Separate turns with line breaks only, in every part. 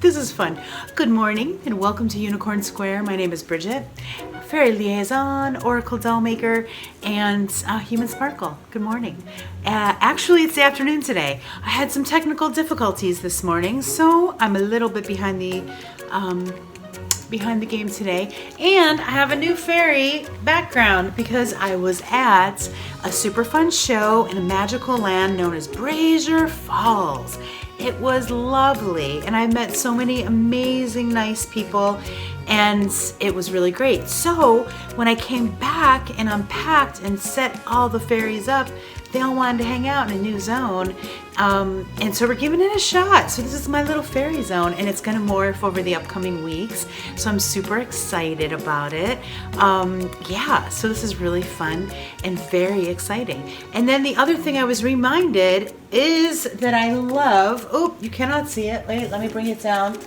This is fun. Good morning and welcome to Unicorn Square. My name is Bridget, fairy liaison, oracle doll maker, and human sparkle. Good morning. Actually, it's the afternoon today. I had some technical difficulties this morning, so I'm a little bit behind the game today, and I have a new fairy background because I was at a super fun show in a magical land known as Brazier Falls. It was lovely, and I met so many amazing, nice people, and it was really great. So when I came back and unpacked and set all the fairies up, they all wanted to hang out in a new zone, and so we're giving it a shot. So this is my little fairy zone, and it's gonna morph over the upcoming weeks, so I'm super excited about it. Yeah, so this is really fun and very exciting. And then the other thing I was reminded is that I love, oh, you cannot see it, wait, let me bring it down.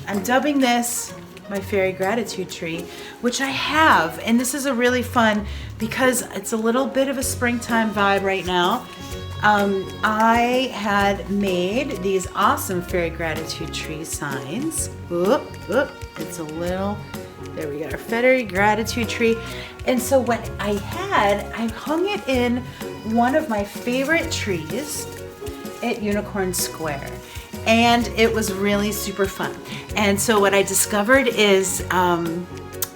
I'm dubbing this my fairy gratitude tree, which I have, and this is a really fun because it's a little bit of a springtime vibe right now. I had made these awesome fairy gratitude tree signs. It's a little, there we go, our fairy gratitude tree. And so what I hung it in one of my favorite trees at Unicorn Square. And it was really super fun. And so what I discovered is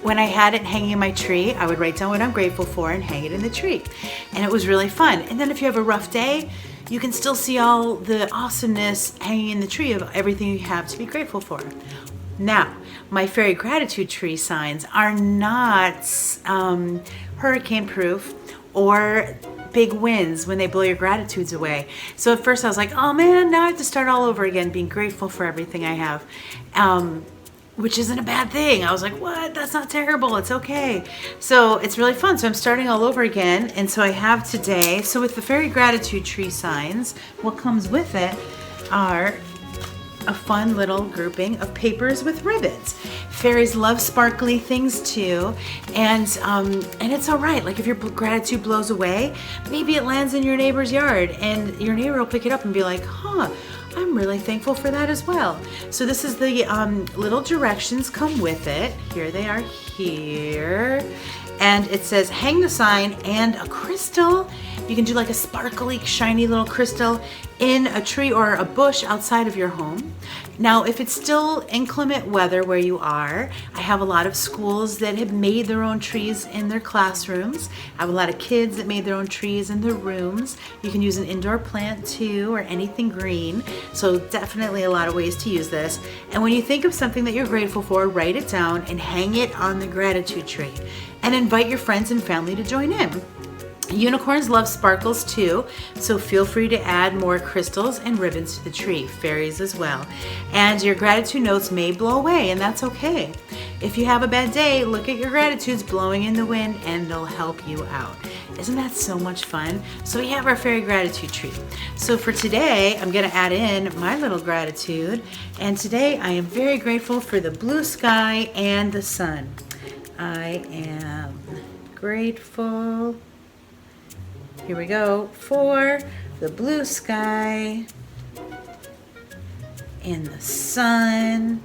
when I had it hanging in my tree, I would write down what I'm grateful for and hang it in the tree. And it was really fun. And then if you have a rough day, you can still see all the awesomeness hanging in the tree of everything you have to be grateful for. Now, my fairy gratitude tree signs are not hurricane proof or big winds when they blow your gratitudes away. So at first I was like, oh man, now I have to start all over again, being grateful for everything I have, which isn't a bad thing. I was like, what? That's not terrible. It's okay. So it's really fun. So I'm starting all over again. And so I have today, so with the fairy gratitude tree signs, what comes with it are a fun little grouping of papers with ribbons. Fairies love sparkly things too, and it's all right. Like if your gratitude blows away, maybe it lands in your neighbor's yard, and your neighbor will pick it up and be like, "Huh, I'm really thankful for that as well." So this is the little directions come with it. Here they are here. And it says, hang the sign and a crystal. You can do like a sparkly, shiny little crystal in a tree or a bush outside of your home. Now, if it's still inclement weather where you are, I have a lot of schools that have made their own trees in their classrooms. I have a lot of kids that made their own trees in their rooms. You can use an indoor plant too, or anything green. So definitely a lot of ways to use this. And when you think of something that you're grateful for, write it down and hang it on the gratitude tree. And invite your friends and family to join in. Unicorns love sparkles too, so feel free to add more crystals and ribbons to the tree, fairies as well. And your gratitude notes may blow away, and that's okay. If you have a bad day, look at your gratitudes blowing in the wind and they'll help you out. Isn't that so much fun? So we have our fairy gratitude tree. So for today, I'm gonna add in my little gratitude, and today I am very grateful for the blue sky and the sun. I am grateful, here we go, for the blue sky and the sun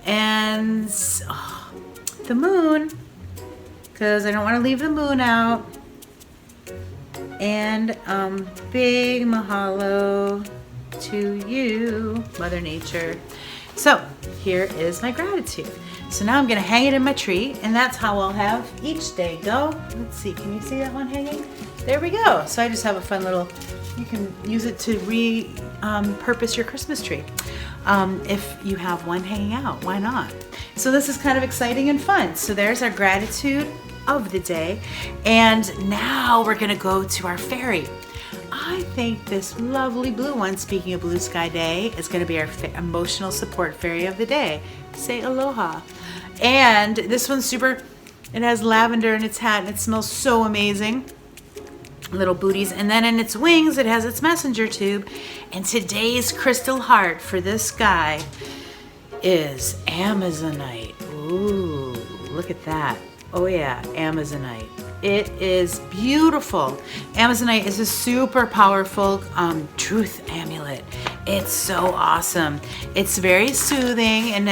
and the moon, because I don't want to leave the moon out. And big mahalo to you, Mother Nature. So here is my gratitude. So now I'm gonna hang it in my tree, and that's how I'll have each day go. Let's see, can you see that one hanging? There we go. So I just have a fun little, you can use it to repurpose your Christmas tree. If you have one hanging out, why not? So this is kind of exciting and fun. So there's our gratitude of the day. And now we're gonna go to our fairy. I think this lovely blue one, speaking of Blue Sky Day, is going to be our emotional support fairy of the day. Say aloha. And this one's super, it has lavender in its hat and it smells so amazing. Little booties. And then in its wings, it has its messenger tube. And today's crystal heart for this guy is Amazonite. Ooh, look at that. Oh yeah, Amazonite. It is beautiful. Amazonite is a super powerful truth amulet. It's so awesome. It's very soothing, and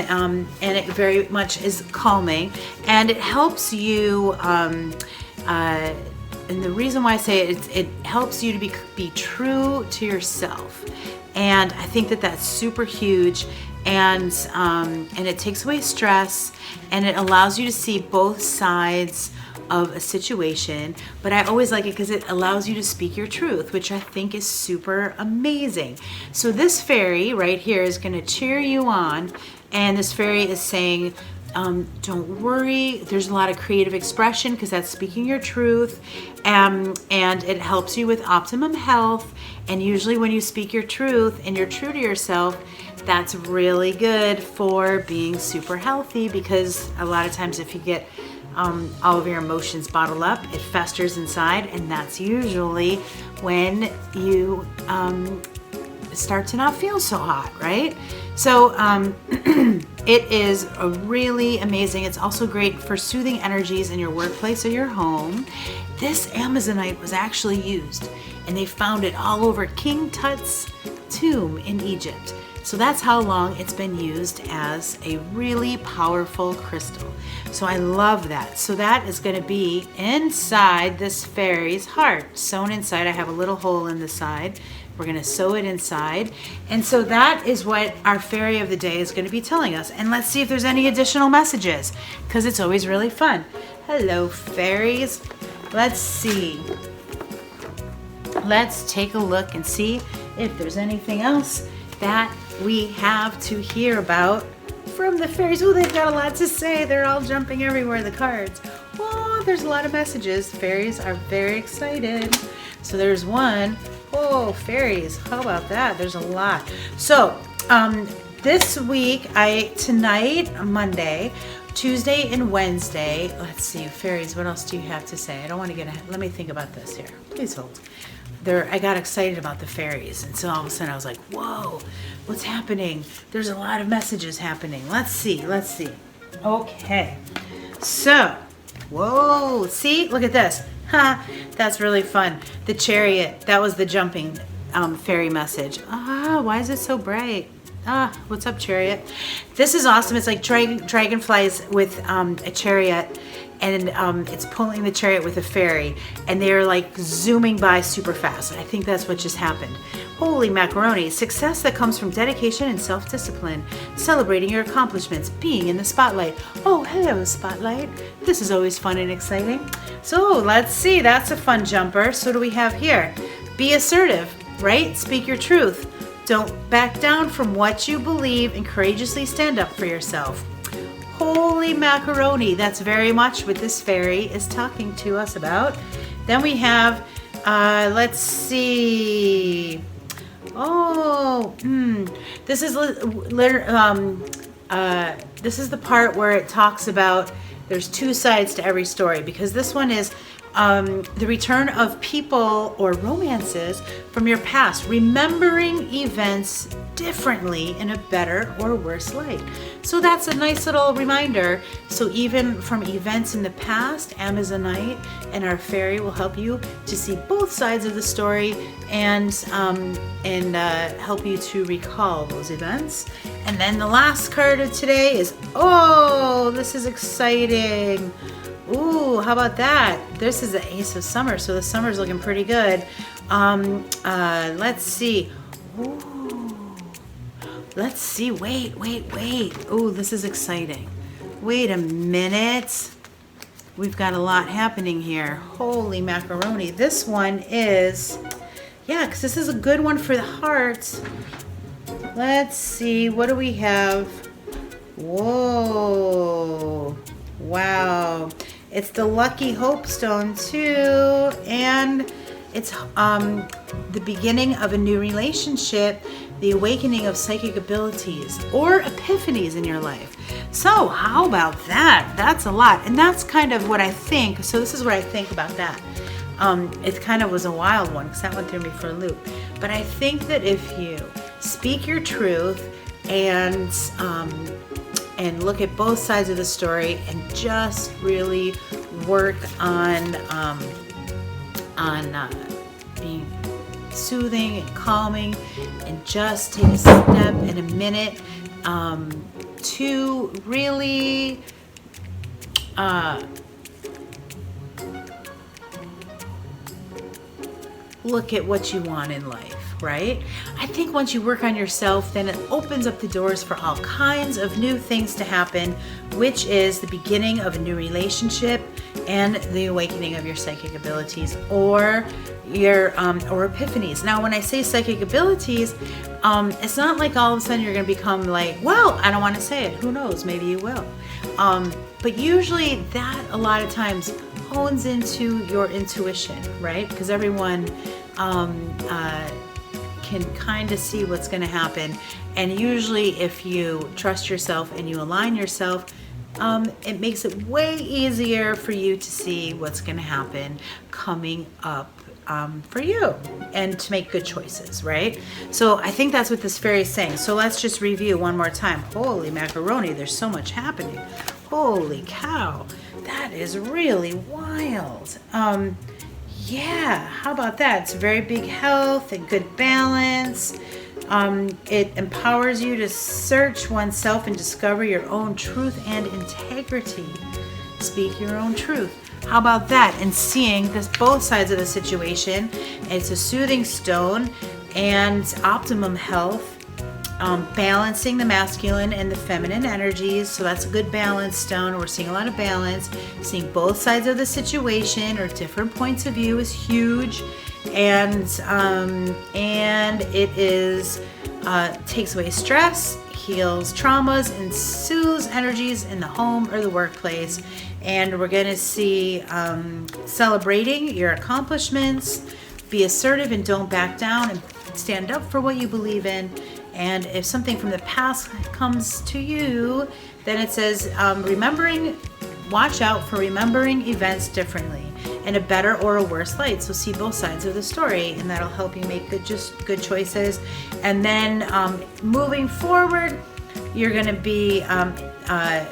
it very much is calming, and it helps you. And the reason why I say it helps you to be true to yourself, and I think that that's super huge. And it takes away stress, and it allows you to see both sides of a situation. But I always like it because it allows you to speak your truth, which I think is super amazing. So this fairy right here is going to cheer you on, and this fairy is saying, don't worry, there's a lot of creative expression because that's speaking your truth, and it helps you with optimum health. And usually when you speak your truth and you're true to yourself, that's really good for being super healthy, because a lot of times if you get all of your emotions bottled up, it festers inside, and that's usually when you start to not feel so hot, right? So it is a really amazing. It's also great for soothing energies in your workplace or your home. This Amazonite was actually used, and they found it all over King Tut's tomb in Egypt. So that's how long it's been used as a really powerful crystal. So I love that. So that is going to be inside this fairy's heart, sewn inside. I have a little hole in the side. We're going to sew it inside. And so that is what our fairy of the day is going to be telling us. And let's see if there's any additional messages, because it's always really fun. Hello, fairies. Let's see. Let's take a look and see if there's anything else that we have to hear about from the fairies. Oh, they've got a lot to say. They're all jumping everywhere, the cards. Oh, there's a lot of messages. Fairies are very excited. So there's one. Oh, fairies, how about that? There's a lot. So this week, tonight, Monday, Tuesday, and Wednesday, let's see, fairies, what else do you have to say? I don't want to get ahead. Let me think about this here. Please hold. I got excited about the fairies, and so all of a sudden I was like, whoa, what's happening? There's a lot of messages happening. Let's see. Okay, so, whoa, see, look at this. Ha, that's really fun. The chariot, that was the jumping fairy message. Why is it so bright? What's up, chariot? This is awesome. It's like dragonflies with a chariot, and it's pulling the chariot with a fairy, and they're like zooming by super fast. I think that's what just happened. Holy macaroni. Success that comes from dedication and self-discipline. Celebrating your accomplishments. Being in the spotlight. Oh, hello, spotlight. This is always fun and exciting. So let's see. That's a fun jumper. So what do we have here? Be assertive, right? Speak your truth. Don't back down from what you believe, and courageously stand up for yourself. Holy macaroni. That's very much what this fairy is talking to us about. Then we have, let's see. This is the part where it talks about there's two sides to every story, because this one is the return of people or romances from your past, remembering events differently in a better or worse light. So that's a nice little reminder. So even from events in the past, Amazonite and our fairy will help you to see both sides of the story, and help you to recall those events. And then the last card of today is, oh, this is exciting. Ooh, how about that? This is the Ace of Summer, so the summer's looking pretty good. Let's see. Ooh, let's see. Wait. Ooh, this is exciting. Wait a minute. We've got a lot happening here. Holy macaroni. This one is, yeah, because this is a good one for the hearts. Let's see. What do we have? Whoa. Wow. It's the Lucky Hope Stone too, and it's the beginning of a new relationship, the awakening of psychic abilities or epiphanies in your life. So how about that? That's a lot, and that's kind of what I think. So this is what I think about that. It kind of was a wild one because that went through me for a loop. But I think that if you speak your truth and look at both sides of the story and just really work on being soothing and calming, and just take a step and a minute to really look at what you want in life, right? I think once you work on yourself, then it opens up the doors for all kinds of new things to happen, which is the beginning of a new relationship and the awakening of your psychic abilities, or your or epiphanies. Now, when I say psychic abilities, it's not like all of a sudden you're going to become like, well, I don't want to say it. Who knows? Maybe you will. But usually that a lot of times hones into your intuition, right? Because everyone can kind of see what's going to happen. And usually if you trust yourself and you align yourself, it makes it way easier for you to see what's going to happen coming up for you, and to make good choices, right? So I think that's what this fairy is saying. So let's just review one more time. Holy macaroni, there's so much happening. Holy cow, that is really wild. Yeah, how about that? It's very big health and good balance. It empowers you to search oneself and discover your own truth and integrity. Speak your own truth. How about that? And seeing this both sides of the situation. It's a soothing stone and optimum health. Balancing the masculine and the feminine energies. So that's a good balance stone. We're seeing a lot of balance. Seeing both sides of the situation or different points of view is huge. And it is takes away stress, heals traumas, and soothes energies in the home or the workplace. And we're going to see celebrating your accomplishments. Be assertive and don't back down, and stand up for what you believe in. And if something from the past comes to you, then it says watch out for remembering events differently in a better or a worse light. So see both sides of the story, and that'll help you make good choices. And then moving forward, you're going to be, I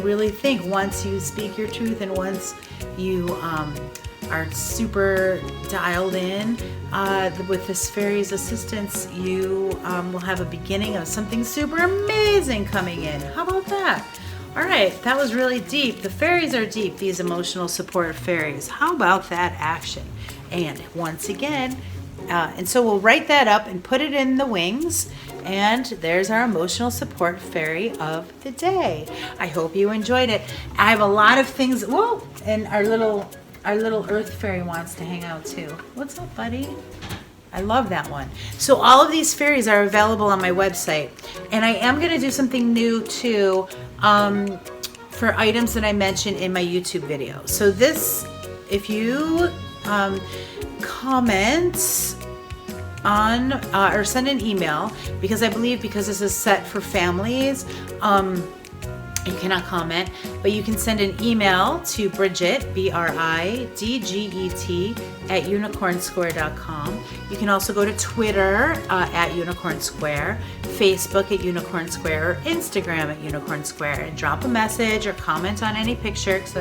really think once you speak your truth and once you are super dialed in with this fairy's assistance, you will have a beginning of something super amazing coming in. How about that? All right, that was really deep. The fairies are deep, these emotional support fairies. How about that action? And once again, and so we'll write that up and put it in the wings. And there's our emotional support fairy of the day. I hope you enjoyed it. I have a lot of things. Whoa! And our little earth fairy wants to hang out too. What's up, buddy? I love that one. So all of these fairies are available on my website. And I am going to do something new too for items that I mentioned in my YouTube video. So this, if you comment on or send an email, because I believe because this is set for families, you cannot comment, but you can send an email to Bridget, Bridget, @unicornsquare.com. You can also go to Twitter at Unicorn Square, Facebook at Unicorn Square, or Instagram at Unicorn Square, and drop a message or comment on any picture, because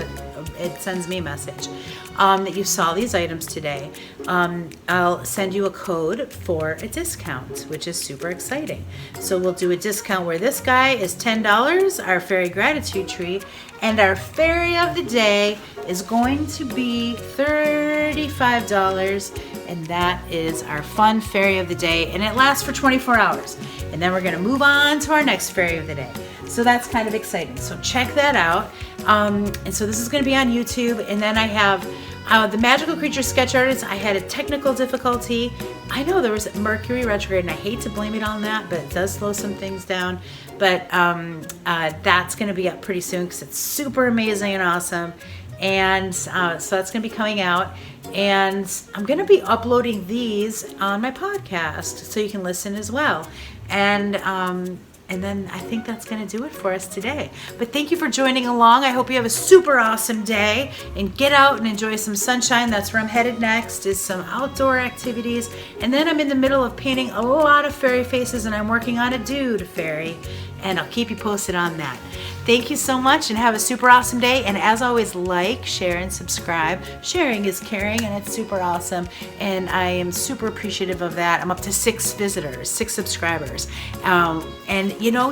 it sends me a message that you saw these items today. I'll send you a code for a discount, which is super exciting. So we'll do a discount where this guy is $10, our fairy gratitude tree, and our fairy of the day is going to be $35, and that is our fun fairy of the day, and it lasts for 24 hours. And then we're going to move on to our next fairy of the day. So that's kind of exciting. So check that out. And so this is going to be on YouTube. And then I have the Magical Creature Sketch Artist. I had a technical difficulty. I know there was Mercury retrograde, and I hate to blame it on that, but it does slow some things down. But that's going to be up pretty soon because it's super amazing and awesome. And so that's going to be coming out. And I'm going to be uploading these on my podcast so you can listen as well. And then I think that's going to do it for us today. But thank you for joining along. I hope you have a super awesome day, and get out and enjoy some sunshine. That's where I'm headed next, is some outdoor activities. And then I'm in the middle of painting a lot of fairy faces, and I'm working on a dude fairy. and I'll keep you posted on that. Thank you so much and have a super awesome day. And as always, like, share, and subscribe. Sharing is caring, and it's super awesome. And I am super appreciative of that. I'm up to 6 visitors, 6 subscribers. And you know,